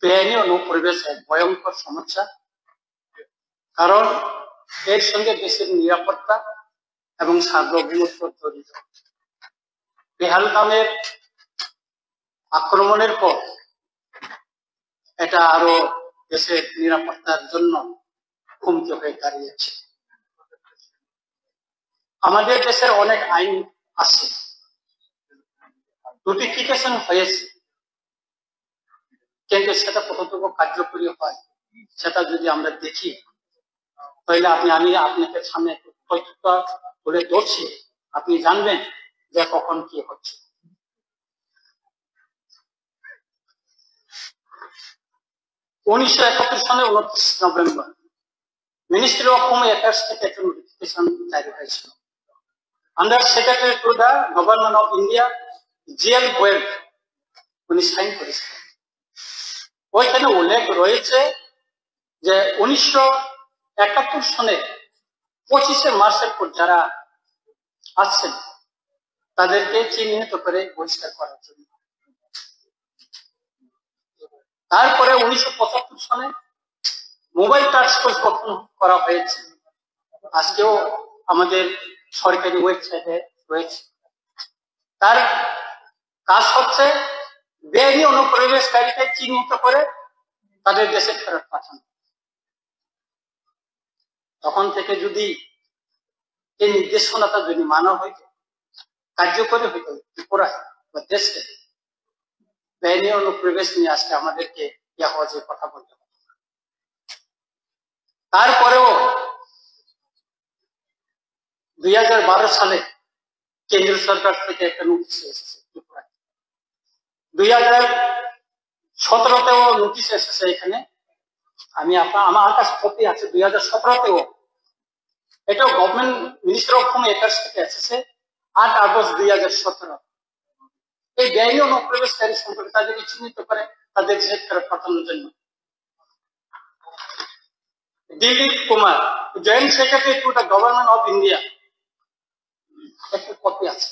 বেআইনি অনুপ্রবেশ এক ভয়ঙ্কর সমস্যা, কারণ এর সঙ্গে দেশের নিরাপত্তা এবং সার্বভৌমত্ব জড়িত। পেহেলগামের আক্রমণের পর এটা আরো দেশের নিরাপত্তার জন্য হুমকি হয়ে দাঁড়িয়েছে। আমাদের দেশের অনেক আইন আছে, নোটিফিকেশন হয়েছে, কিন্তু সেটা কতটুকু কার্যকরী হয় সেটা যদি আমরা দেখি, তাহলে আমি আপনাকে সামনে তথ্য বলে ধরছি, আপনি জানবেন যে কখন কি হচ্ছে। 1971 সালে 29 November ministry of home affairs থেকে একটা নোটিফিকেশন জারি হয়েছিল। Under secretary to the government of India GL Goel উনি সাইন করেছিলেন। ওইখানে উল্লেখ রয়েছে যে 1971 সনে 25শে মার্চের পর যারা আসছেন তাদেরকে চিহ্নিত করে বহিষ্কার করার জন্য। তারপরে 1975 সনে মোবাইল টাস্ক ফোর্স গঠন করা হয়েছে, আজকেও আমাদের সরকারি ওয়েবসাইটে রয়েছে। তার কাজ হচ্ছে বেআইনি অনুপ্রবেশকারীকে চিহ্নিত করে তাদের দেশে ফেরত পাঠানো। তখন থেকে যদি এই নির্দেশনাটা যদি মানা হইত, কার্যকরী হইত ত্রিপুরায় বা দেশে, বেআইনি অনুপ্রবেশ নিয়ে আজকে আমাদেরকে যে কথা বলতে হবে। তারপরেও 2012 সালে কেন্দ্র সরকার থেকে একটা নোটিশ এসেছে ত্রিপুরায়। 2017তেও নোটিশ এসেছে এখানে, আমার কাছে কপি আছে। 2017তেও এটাও government minister of home affairs থেকে এসেছে 8 আগস্ট 2017। এই বেআইনি অনুপ্রবেশকারী সম্পর্কে তাদেরকে চিহ্নিত করে তাদের দেশে ফেরত পাঠানোর জন্য। Dilip Kumar, joint secretary to the government of India, একটা কপি আছে।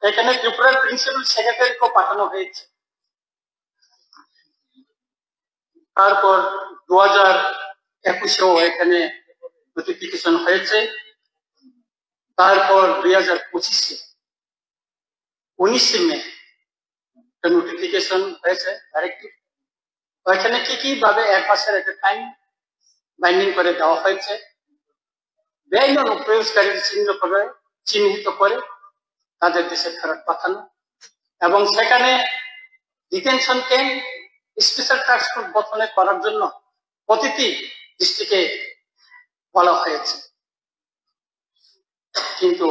এখানে ত্রিপুরার প্রিন্সিপাল সেক্রেটারিকেও পাঠানো হয়েছে। তারপর 2021-এও এখানে নোটিফিকেশন হয়েছে। তারপর 2025-এ 19 মে নোটিফিকেশন হয়েছে ডাইরেক্টিভ। ওইখানে কি ভাবে 1 মাসের একটা টাইম বাইন্ডিং করে দেওয়া হয়েছে, বেআইনি অনুপ্রবেশকারী চিহ্নিত করে তাদের দেশে ফেরত পাঠানো, এবং সেখানে detention camp, special task force গঠন করার জন্য প্রতিটি ডিস্ট্রিক্টে বলা হয়েছে। কিন্তু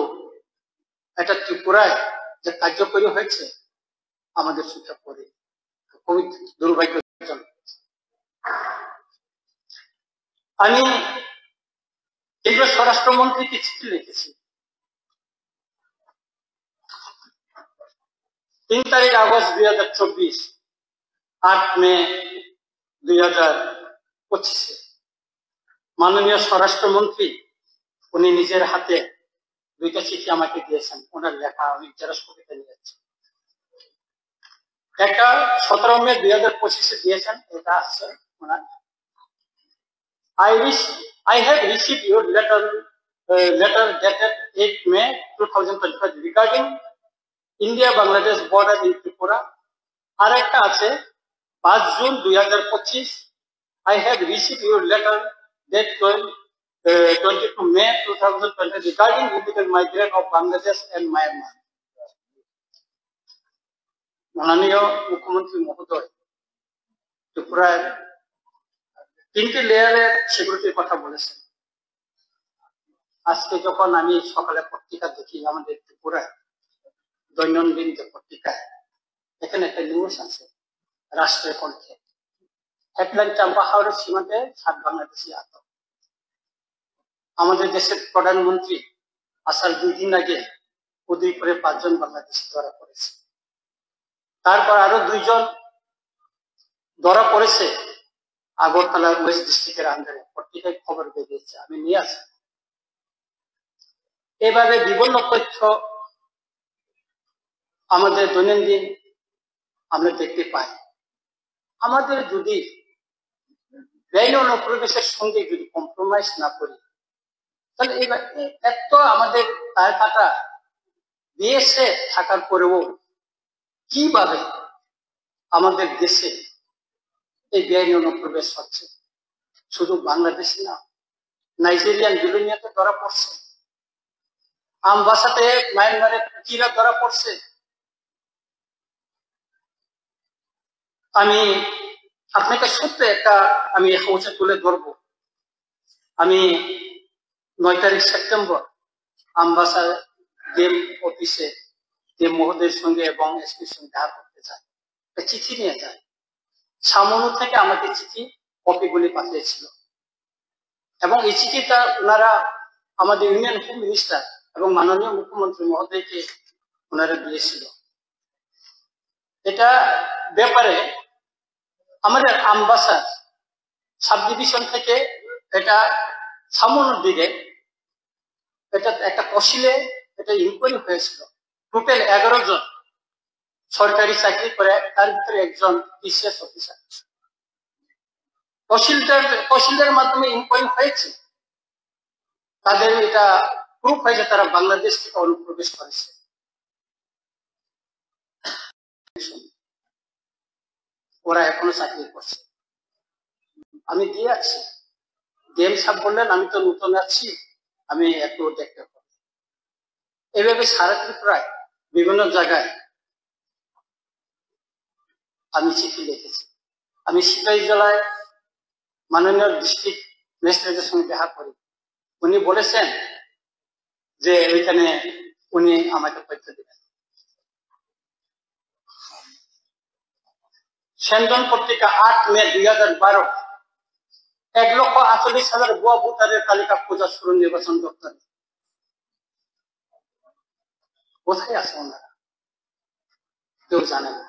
এটা ত্রিপুরায় যে কার্যকরী হয়েছে আমাদের চোখে পড়ে, খুবই দুর্ভাগ্যজনক। আমি কেন্দ্র স্বরাষ্ট্রমন্ত্রীকে চিঠি লিখেছি 3 তারিখ আগস্ট 2024, 8 মে 2025। মাননীয় স্বরাষ্ট্রমন্ত্রী উনি নিজের হাতে 2টা চিঠি আমাকে দিয়েছেন, ওনার লেখা, আমি জেরক্স কপিতে নিয়ে যাচ্ছি। একটা 17 মে 2025-এ দিয়েছেন, এটা আছে ওনার। I have received your letter dated 8 May 2025 regarding India-Bangladesh border in Tripura. আর একটা আছে 5 June 2025, I have received your letter dated 22 May 2020 regarding illegal migrant of Bangladesh and Myanmar. মাননীয় মুখ্যমন্ত্রী মহোদয়, ত্রিপুরায় 3টি লেয়ারের সিকিউরিটির কথা বলেছেন। আজকে যখন আমি সকালে পত্রিকা দেখি, আমাদের ত্রিপুরায় দৈনন্দিন যে পত্রিকায়, এখানে একটা নিউজ আছে রাষ্ট্রের কণ্ঠে, হেডলাইন চাম্পা হাওড়ের সীমান্তে 7 বাংলাদেশি আটক। আমাদের দেশের প্রধানমন্ত্রী আসার 2 দিন আগে উদয়পুরে 5 জন বাংলাদেশি ধরা পড়েছে। তারপর আরো 2 জন ধরা পড়েছে আগরতলা ওয়েস্ট ডিস্ট্রিক্টের আন্ডারে, পত্রিকায় খবর বেরিয়েছে, আমি নিয়ে আসি। এভাবে বিভিন্ন তথ্য আমাদের দৈনন্দিন আমরা দেখতে পাই। আমাদের যদি বেআইনি অনুপ্রবেশের সঙ্গে যদি কম্প্রোমাইজ না করি, তাহলে এত আমাদের টায়ার কাটা বিএসএফ থাকার পরেও কিভাবে আমাদের দেশে এই বেআইনি অনুপ্রবেশ হচ্ছে? শুধু বাংলাদেশে না, নাইজেরিয়ান বিলোনিয়াতে ধরা পড়ছে, আমবাসাতে মায়ানমারের কুকিরা ধরা পড়ছে। আমি আপনাকে সত্য একটা আমি হাউসে তুলে ধরবো। আমি 9 তারিখ সেপ্টেম্বর আমবাসা গেম অফিসে গেম মহোদয়ের সঙ্গে এবং এসপির সঙ্গে দেখা করতে চাই, চিঠি নিয়ে যায়। সামনে থেকে আমাকে চিঠি কপিগুলি পাঠিয়েছিল এবং এই চিঠিটা ওনারা আমাদের ইউনিয়ন হোম মিনিস্টার এবং মাননীয় মুখ্যমন্ত্রী মহোদয়কে ওনারা দিয়েছিল। এটা ব্যাপারে আমাদের আমবাসার সাব ডিভিশন থেকে এটা সামনের দিকে এটা একটা তহসিলে এটা ইনকোয়ারি হয়েছিল। টোটাল 11 জন সরকারি চাকরি করে, তার ভিতরে একজন টিসিএস অফিসার। তহসিলদার মাধ্যমে ইনকোয়ারি হয়েছে, তাদের এটা প্রুফ হয়েছে তারা বাংলাদেশ থেকে অনুপ্রবেশ করেছে। ওরা এখনো চাকরি করছে। আমি দিয়ে আছি। ডিএম সাহেব বললেন আমি তো নতুন আছি, আমি একটু দেখতে পাবো। এভাবে সারা ত্রিপুরায় বিভিন্ন জায়গায় আমি চিঠি লিখেছি। আমি সিপাহী জেলায় মাননীয় ডিস্ট্রিক্ট ম্যাজিস্ট্রেটের সঙ্গে দেখা করি। উনি বলেছেন যে ওইখানে উনি আমাকে তথ্য দেবেন। সেন্দন পত্রিকা 8 মে 2012 1,48,000 ভুয়া ভোটারের তালিকা খোঁজা শুরু নির্বাচন দপ্তরে। কোথায় আছে ওনারা? কেউ জানে না।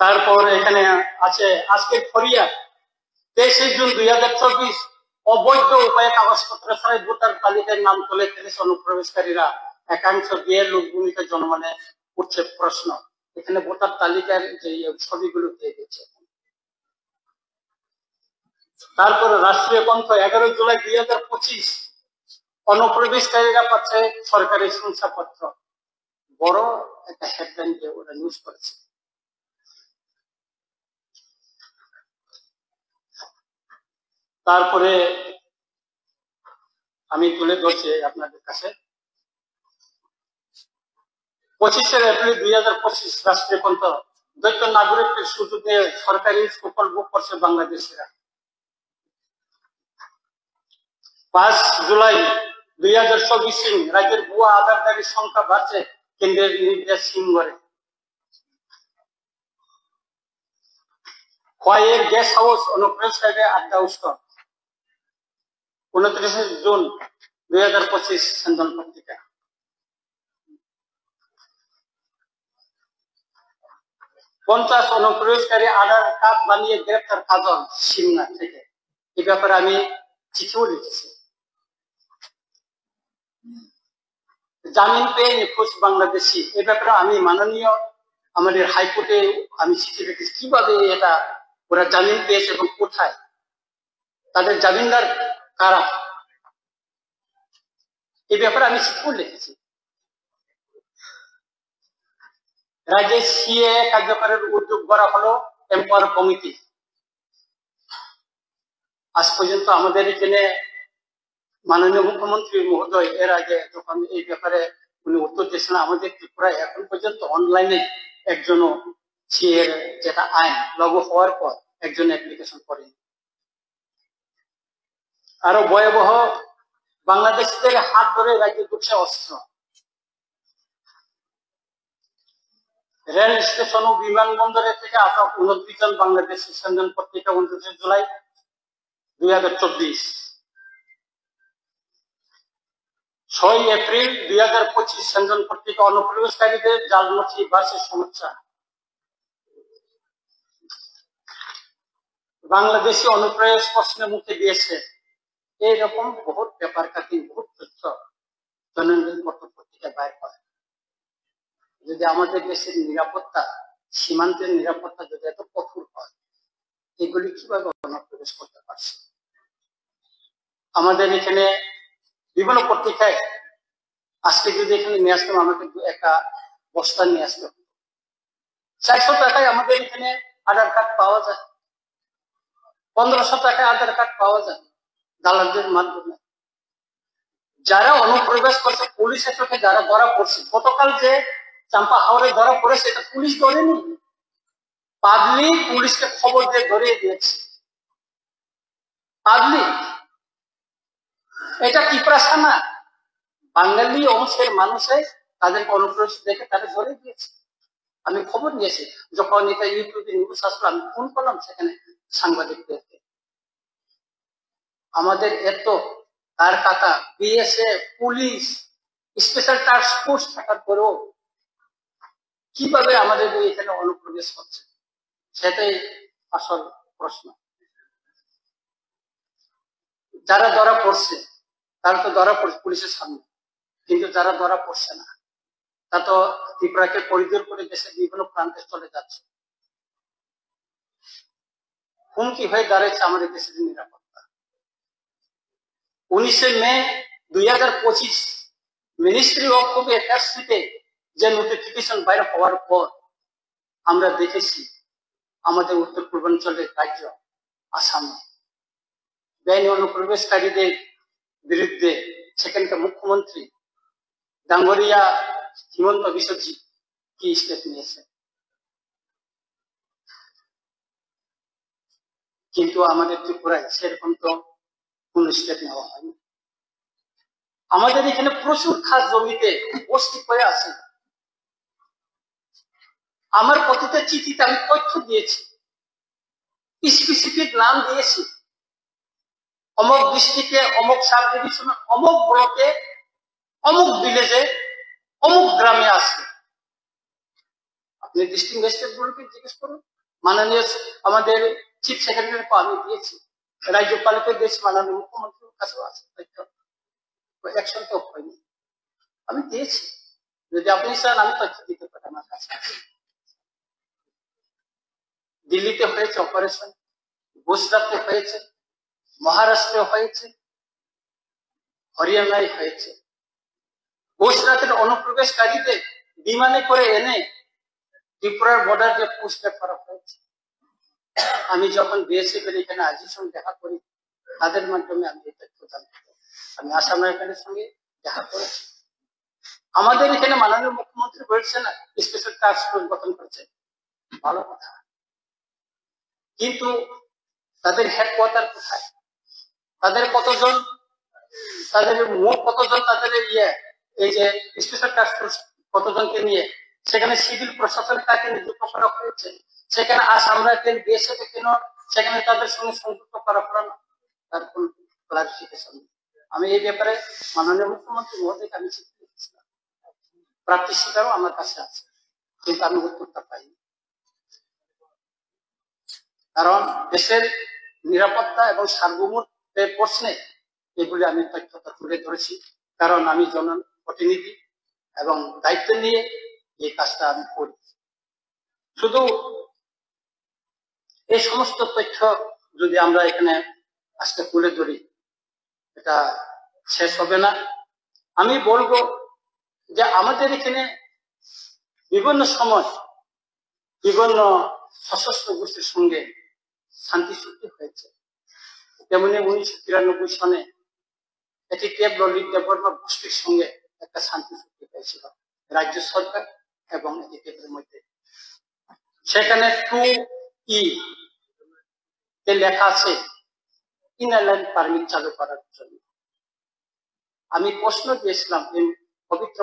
তারপর এখানে আছে আজকের ফরিয়াদ 23 জুন 2024 অবৈধ উপায়ে কাগজপত্র ছাড়াই ভোটার তালিকায় নাম তুলে ফেলেছে অনুপ্রবেশকারীরা। একাংশ বিয়ে লোক ভূমিকা জনমনে উঠছে প্রশ্ন। এখানে ভোটার তালিকার যে ছবিগুলো দিয়ে দিচ্ছে। তারপরে রাষ্ট্রীয় গ্রন্থ 11 জুলাই 2025 অনুপ্রবেশকারীরা পাচ্ছে সরকারি শংসাপত্র। বড় একটা হেডলাইন দিয়ে ওরা নিউজ করেছে। তারপরে আমি তুলে ধরছি আপনাদের কাছে 25 এপ্রিল 2025 রাষ্ট্রীয় গ্রন্থ দ্বৈত নাগরিকদের সুযোগ নিয়ে সরকারি সুফল ভোগ করছে বাংলাদেশিরা। 5 জুলাই 2024 রাজ্যের ভুয়া আধারকারীর সংখ্যা বাড়ছে কেন্দ্রের নির্দেশ সিঙ্গরে। খোয়াইয়ের গেস্ট হাউস অনুপ্রবেশকারী আড্ডা উৎসব 29 জুন 2025 সেন্দন পত্রিকা। 50 অনুপ্রবেশকারী আধার কার্ড বানিয়ে গ্রেপ্তার কাজল সিমনা থেকে। এই ব্যাপারে আমি চিঠিও লিখেছি। জামিন পেয়ে নিখোঁজ বাংলাদেশি, এ ব্যাপারে আমি মাননীয় আমাদের হাইকোর্টে আমি চিঠি লিখেছি। কিভাবে এটা ওরা জামিন পেয়েছে এবং কোথায়, তাদের জামিনদার কারা, এই ব্যাপারে আমি চিঠিও লিখেছি। রাজ্যে সিএ কার্যকরের উদ্যোগ করা হলো এম্পাওয়ার কমিটি। আজ পর্যন্ত আমাদের এখানে মাননীয় মুখ্যমন্ত্রী মহোদয় এর আগে যখন এই ব্যাপারে উনি উত্তর দিয়েছেন, আমাদের ত্রিপুরায় এখন পর্যন্ত অনলাইনে একজনও সিএ যেটা আইন লাগু হওয়ার পর একজন অ্যাপ্লিকেশন করেনি। আরো ভয়াবহ, বাংলাদেশিদের হাত ধরে রাজ্যে ঢুকছে অস্ত্র। রেল স্টেশন ও বিমানবন্দরে থেকে আটক 29 জন বাংলাদেশি। সেন্দন পত্রিকা 29 জুলাই 2024। 6 এপ্রিল 2025 সেন্দন পত্রিকা অনুপ্রবেশকারীদের জালমুখী বাসের সমস্যা। বাংলাদেশি অনুপ্রবেশ প্রশ্নের মুখে দিয়েছে। এইরকম বহুত ব্যাপার কাটি বহুত তথ্য দৈনন্দিন পত্র পত্রিকা বাইর করে। যদি আমাদের দেশের নিরাপত্তা সীমান্তের নিরাপত্তা যদি এত কঠোর হয়, এগুলি কিভাবে অনুপ্রবেশ করতে পারছে? আমাদের এখানে বিভিন্ন পত্রিকায় আজকে যদি এখানে নিয়ে আসতাম, আমাকে একটা বস্তা নিয়ে আসতাম, 400 টাকায় আমাদের এখানে আধার কার্ড পাওয়া যায়, 1500 টাকায় আধার কার্ড পাওয়া যায় দালালদের মাধ্যমে। যারা অনুপ্রবেশ করছে পুলিশের চোখে যারা ধরা পড়ছে, গতকাল যে চাম্পা হাওড়ে ধরা পড়েছে, এটা পুলিশ ধরেনি, পাবলিক পুলিশকে খবর দিয়ে ধরিয়ে দিয়েছে। পাবলিক, এটা টিপ্রাসা না, বাঙালি অংশের মানুষে তাদেরকে অনুপ্রবেশ দেখে তাদের ধরে দিয়েছে। আমি খবর নিয়েছি, যখন এটা ইউটিউবে নিউজ আসলো আমি ফোন করলাম সেখানে সাংবাদিকদেরকে। আমাদের এত তার কাকা BSF, police, special task force থাকার পরেও কিভাবে আমাদের এখানে অনুপ্রবেশ হচ্ছে, সেটাই আসল প্রশ্ন। যারা ধরা পড়ছে তারা তো ধরা পড়ছে পুলিশের সামনে, কিন্তু যারা ধরা পড়ছে না তা তো ত্রিপুরাকে করিডোর করে দেশের বিভিন্ন প্রান্তে চলে যাচ্ছে। হুমকি হয়ে দাঁড়াচ্ছে আমাদের দেশের নিরাপত্তা। 19 মে 2025 মিনিস্ট্রি অফ হোম অ্যাফেয়ার্স থেকে যে নোটিফিকেশন বাইরে হওয়ার পর আমরা দেখেছি আমাদের উত্তর পূর্বাঞ্চলের রাজ্য আসামে বেআইনি অনুপ্রবেশকারীদের বিরুদ্ধে সেখানকার মুখ্যমন্ত্রী ডাঙ্গরিয়া হিমন্ত বিশ্বজি কি স্টেপ নিয়েছে, কিন্তু আমাদের ত্রিপুরায় সেরকম তো কোন স্টেপ নেওয়া হয়নি। আমাদের এখানে প্রচুর খাস জমিতে বস্তি হয়ে আছে। আমার প্রতিটা চিঠিতে আমি তথ্য দিয়েছি, স্পেসিফিক নাম দিয়েছি, অমুক ডিস্ট্রিক্টে, অমুক সাব ডিভিশনে, অমুক ব্লকে, অমুক ভিলেজে, অমুক গ্রামে আছে। আপনি ডিস্ট্রিক্ট ম্যাজিস্ট্রেট গুলোকে জিজ্ঞেস করুন, মাননীয় আমাদের চিফ সেক্রেটারিকে আমি দিয়েছি, রাজ্যপালকে দিয়েছি, মাননীয় মুখ্যমন্ত্রীর কাছেও আছে, অ্যাকশন তো হয়নি। আমি দিয়েছি, যদি আপনি চান আমি তথ্য দিতে পারি, আমার কাছে আছে। দিল্লিতে হয়েছে অপারেশন, গুজরাটে হয়েছে, মহারাষ্ট্রে হয়েছে, হরিয়ানায় হয়েছে। গুজরাটের অনুপ্রবেশকারীদের বিমানে করে এনে ত্রিপুরার বর্ডার যে পুষব্যাক করা হয়েছে। আমি যখন বিএসএফ এর এখানে আজির সঙ্গে দেখা করি, তাদের মাধ্যমে আমি এই তথ্য জানতে পারি। আমি আসাম রাইফেলের সঙ্গে দেখা করেছি। আমাদের এখানে মাননীয় মুখ্যমন্ত্রী বলছেন না স্পেশাল টাস্ক ফোর্স গঠন করেছে, ভালো কথা, কিন্তু তাদের হেডকোয়ার্টার কোথায়, তাদের কতজন, তাদের মোট কতজন, তাদের এই যে স্পেশাল টাস্ক ফোর্স কতজনকে নিয়ে সেখানে সিভিল প্রশাসন কাকে নিযুক্ত করা হয়েছে, সেখানে আসাম রাইফেল বিএসএফ কেন সেখানে তাদের সঙ্গে সংযুক্ত করা হলো না, তার কোন ক্লারিফিকেশন। আমি এই ব্যাপারে মাননীয় মুখ্যমন্ত্রী মহোদয়কে আমি চিঠি লিখেছিলাম, প্রাপ্তি স্বীকারও আমার কাছে আছে, কিন্তু আমি উত্তরটা পাইনি। কারণ দেশের নিরাপত্তা এবং সার্বভৌমত্বের প্রশ্নে এগুলি আমি তথ্যটা তুলে ধরেছি, কারণ আমি জনপ্রতিনিধি এবং দায়িত্ব নিয়ে এই কাজটা আমি করি। শুধু এই সমস্ত তথ্য যদি আমরা এখানে আজকে তুলে ধরি, এটা শেষ হবে না। আমি বলবো যে আমাদের এখানে বিভিন্ন সময় বিভিন্ন সশস্ত্র গোষ্ঠীর সঙ্গে শান্তি চুক্তি হয়েছে। তেমনি 1993 সনে এটি কেপ ললিত দেববর্মা গোষ্ঠীর সঙ্গে একটা শান্তি চুক্তি হয়েছিল রাজ্য সরকার এবং এর মধ্যে। সেখানে 2E তে লেখা আছে ইনারল্যান্ড পারমিট চালু করার জন্য। আমি প্রশ্ন দিয়েছিলাম এই পবিত্র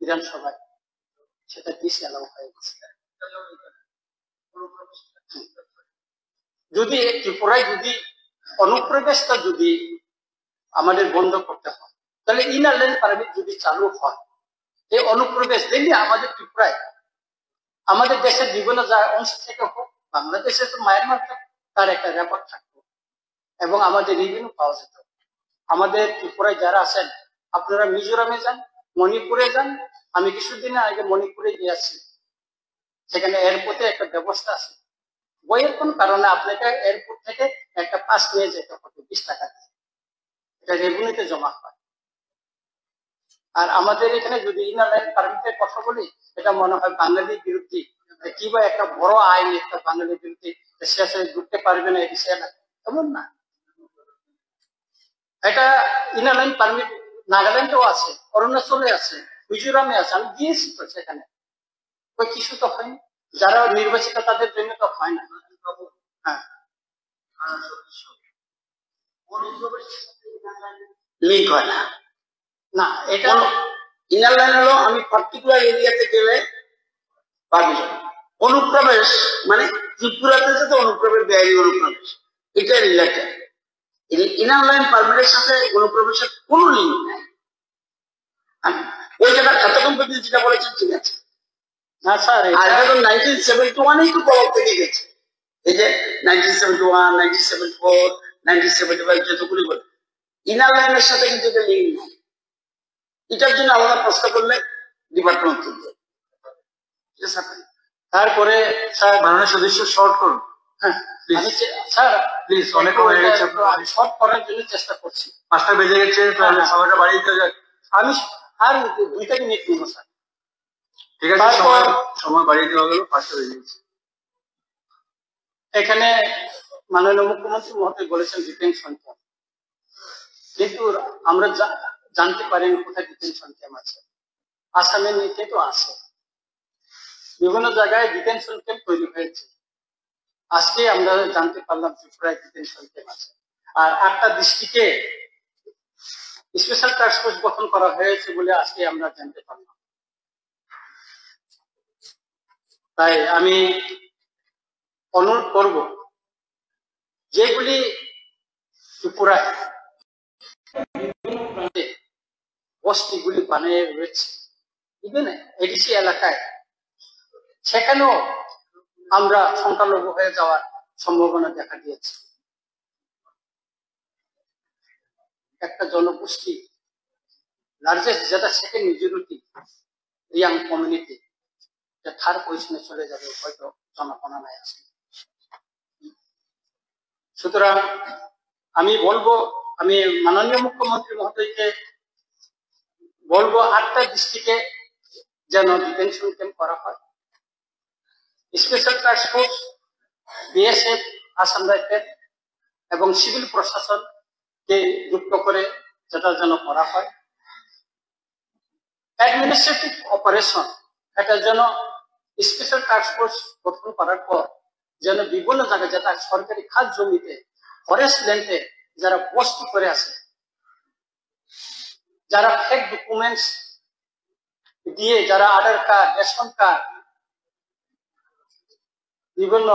বিধানসভায়, সেটা ডিসঅ্যালাউ হয়ে গেছে। যদি ত্রিপুরায় যদি অনুপ্রবেশটা যদি আমাদের বন্ধ করতে হয়, তাহলে ইনারল্যান্ড পারমিট যদি চালু হয়, এই অনুপ্রবেশ দেখলে আমাদের ত্রিপুরায় আমাদের দেশের বিভিন্ন অংশ থেকে হোক, বাংলাদেশে তো মায়ানমার তার একটা রেকর্ড থাকতো এবং আমাদের রিভিনিউ পাওয়া যেত। আমাদের ত্রিপুরায় যারা আছেন, আপনারা মিজোরামে যান, মণিপুরে যান। আমি কিছুদিন আগে মণিপুরে গিয়েছি, সেখানে এয়ারপোর্টে একটা ব্যবস্থা আছে, বইয়ের কোন কারণে আপনাকে এয়ারপোর্ট থেকে একটা পাস নিয়ে যেতে হবে 20 টাকা দিয়ে, এটা রেভিনিউতে জমা হয়। আর আমাদের এখানে যদি ইনার লাইন পারমিটের কথা বলি, এটা মনে হয় বাঙালি বিরোধী, কিংবা একটা বড় আইন একটা বাঙালি বিরোধী, সে আসলে ঢুকতে পারবে না এই বিষয়ে, এমন না। এটা ইনার লাইন পারমিট নাগাল্যান্ডেও আছে, অরুণাচলে আছে, মিজোরামে আছে, আমি গিয়েছি তো সেখানে, ওই কিছু তো হয়নি। যারা নির্বাচিত তাদের জন্য তো হয় না। হ্যাঁ, লিঙ্ক হয় না। না, এটা ইনার লাইন হলো আমি পার্টিকুলার এরিয়াতে গেলে পারমিশন। অনুপ্রবেশ মানে ত্রিপুরাতে তো অনুপ্রবেশ, ব্যয় অনুপ্রবেশ, এটা রিলেটেড। ইনার লাইন পারমিটের সাথে অনুপ্রবেশের কোনো লিঙ্ক নাই। ওই জায়গায় এতক্ষণ পর্যন্ত যেটা বলেছেন ঠিক আছে। না স্যার, আর এটা তো 1971 তো বলক থেকে গেছে। এই যে 1971, 1974, 1975 যতগুলি বলে, ইনার লাইনের সাথে কিন্তু এটা লিঙ্ক নাই। এটার জন্য আলাদা প্রশ্ন করলে ডিপার্টমেন্ট তুলবে। তারপরে স্যার মাননীয় সদস্য শর্ট করুন। হ্যাঁ স্যার প্লিজ, অনেক হয়ে গেছে, শর্ট করার জন্য চেষ্টা করছি। 5টা বেজে গেছে, তাহলে সবাইটা বাড়ি যেতে যাক। আমি আর 2টা মিনিট নিব স্যার। ঠিক আছে, সময় বাড়িয়ে দেওয়া হলো, 5টা বেজে গেছে। এখানে মাননীয় মুখ্যমন্ত্রী মহোদয় বলেছেন ডিটেনশন ক্যাম্প, কিন্তু আমরা জানতে পারিনি কোথায় ডিটেনশন ক্যাম্প আছে। আসামের নিচে তো আছে, বিভিন্ন জায়গায় ডিটেনশন ক্যাম্প তৈরি হয়েছে। আজকে আমরা জানতে পারলাম ত্রিপুরায় ডিটেনশন ক্যাম্প আছে। আর 8টা ডিস্ট্রিক্টে স্পেশাল টাস্ক ফোর্স গঠন করা হয়েছে বলে আজকে আমরা জানতে পারলাম। তাই আমি অনুরোধ করব, যেগুলি ত্রিপুরায় বস্তিগুলি বানিয়ে রয়েছে, ইভেন এডিসি এলাকায়, সেখানেও আমরা সংখ্যালঘু হয়ে যাওয়ার সম্ভাবনা দেখা দিয়েছে। একটা জনগোষ্ঠী লার্জেস্ট, যেটা সেকেন্ড মেজরিটি ইয়াং কমিউনিটি, যে থার্ড পজিশনে চলে যাবে হয়তো জনগণনায় আছে। সুতরাং আমি বলবো, আমি মাননীয় মুখ্যমন্ত্রী মহোদয়কে বলবো 8টা ডিস্ট্রিক্টে যেন ডিটেনশন ক্যাম্প করা হয়। Special task force, BSF, Assam rifle এবং সিভিল প্রশাসনকে যুক্ত করে যেটা যেন করা হয়। অ্যাডমিনিস্ট্রেটিভ অপারেশন, এটা যেন স্পেশাল টাস্ক ফোর্স গঠন করার পর যেন বিভিন্ন জায়গায়, যেটা সরকারি খাস জমিতে, ফরেস্ট ল্যান্ডে যারা বস্তি করে আছে, যারা ফেক ডকুমেন্টস দিয়ে, যারা আধার কার্ড, রেশন কার্ড, বিভিন্ন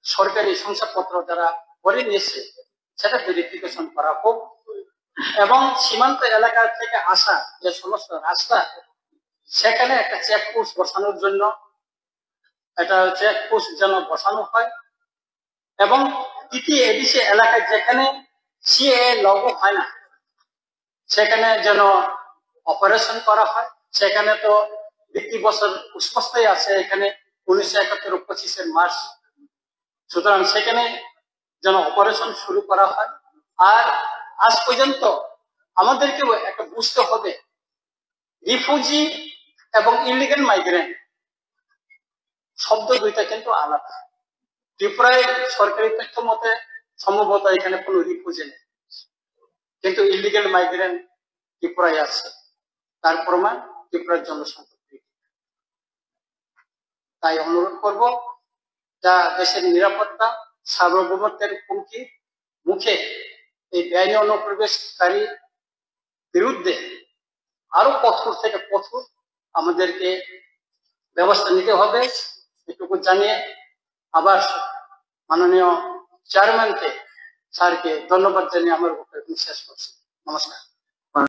সরকারি শংসাপত্র যারা করে নিয়েছে, সেটা ভেরিফিকেশন করা হোক। এবং সীমান্ত এলাকা থেকে আসা যে সমস্ত রাস্তা, সেখানে একটা চেকপোস্ট বসানোর জন্য একটা চেকপোস্ট যেন বসানো হয়। এবং তৃতীয় এডিসি এলাকায় যেখানে সিএ লাগু হয় না, সেখানে যেন অপারেশন করা হয়। সেখানে তো ভিত্তি বছর স্পষ্টই আছে, এখানে 1971 25 মার্চ। সুতরাং সেখানে যেন অপারেশন শুরু করা হয়। আর আজ পর্যন্ত আমাদেরকেও একটা বুঝতে হবে, রিফিউজি এবং ইলিগাল মাইগ্রেন্ট শব্দ দুইটা কিন্তু আলাদা। ত্রিপুরায় সরকারি তথ্য মতে সম্ভবত এখানে কোনো রিফিউজি নেই, কিন্তু ইলিগাল মাইগ্রেন্ট ত্রিপুরায় আছে, তার প্রমাণ ত্রিপুরার জনসংখ্যা। তাই অনুরোধ করব, যা দেশের নিরাপত্তা সার্বভৌমত্বের হুমকি মুখে এই বেআইনি অনুপ্রবেশকারী বিরুদ্ধে আরো কঠোর থেকে কঠোর আমাদেরকে ব্যবস্থা নিতে হবে, এটুকু জানিয়ে আবার মাননীয় চেয়ারম্যানকে, স্যারকে ধন্যবাদ জানিয়ে আমার বক্তব্য শেষ করছি। নমস্কার।